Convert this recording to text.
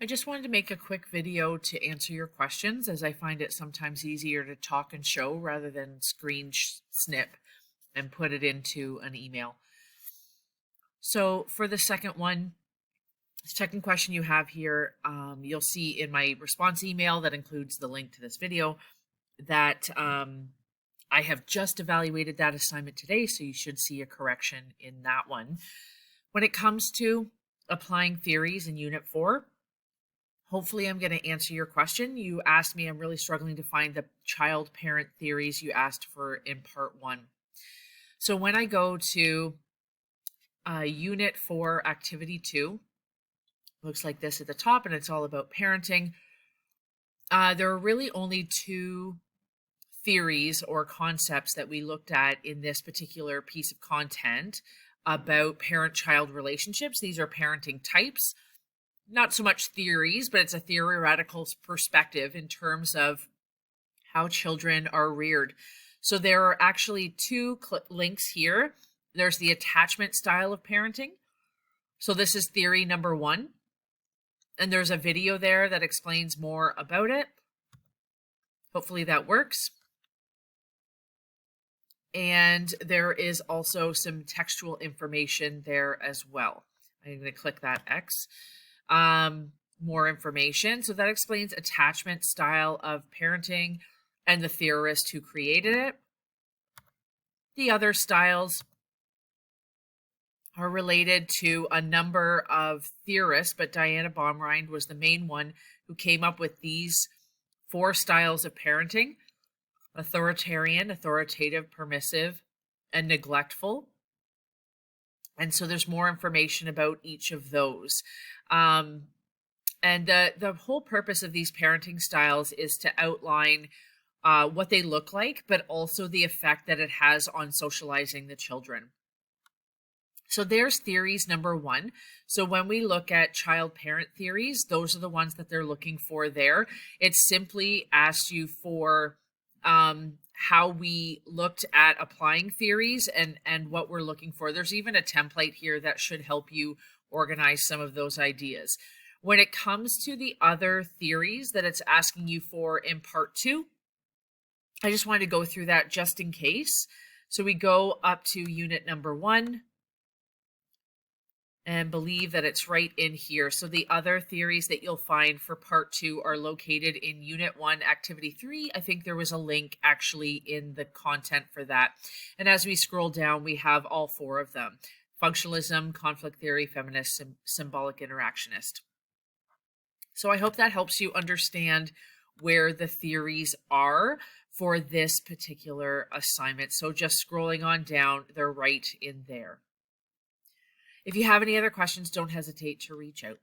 I just wanted to make a quick video to answer your questions as I find it sometimes easier to talk and show rather than snip and put it into an email. So for the second question you have here, you'll see in my response email that includes the link to this video that I have just evaluated that assignment today, so you should see a correction in that one. When it comes to applying theories in Unit 4, hopefully I'm going to answer your question. You asked me, I'm really struggling to find the child-parent theories you asked for in Part 1. So when I go to Unit 4, Activity 2, looks like this at the top, and it's all about parenting. There are really only two theories or concepts that we looked at in this particular piece of content about parent-child relationships. These are parenting types. Not so much theories, but it's a theoretical perspective in terms of how children are reared. So there are actually two links here. There's the attachment style of parenting. So this is theory number 1. And there's a video there that explains more about it. Hopefully that works. And there is also some textual information there as well. I'm going to click that X. More information. So that explains attachment style of parenting and the theorist who created it. The other styles are related to a number of theorists, but Diana Baumrind was the main one who came up with these 4 styles of parenting: authoritarian, authoritative, permissive, and neglectful. And so there's more information about each of those. And the whole purpose of these parenting styles is to outline what they look like, but also the effect that it has on socializing the children. So there's theories number 1. So when we look at child-parent theories, those are the ones that they're looking for there. It simply asks you for how we looked at applying theories and what we're looking for. There's even a template here that should help you organize some of those ideas. When it comes to the other theories that it's asking you for in Part 2, I just wanted to go through that just in case. So we go up to Unit number 1 and believe that it's right in here. So the other theories that you'll find for Part 2 are located in Unit 1, Activity 3. I think there was a link actually in the content for that. And as we scroll down, we have all 4 of them: functionalism, conflict theory, feminist, symbolic interactionist. So I hope that helps you understand where the theories are for this particular assignment. So just scrolling on down, they're right in there. If you have any other questions, don't hesitate to reach out.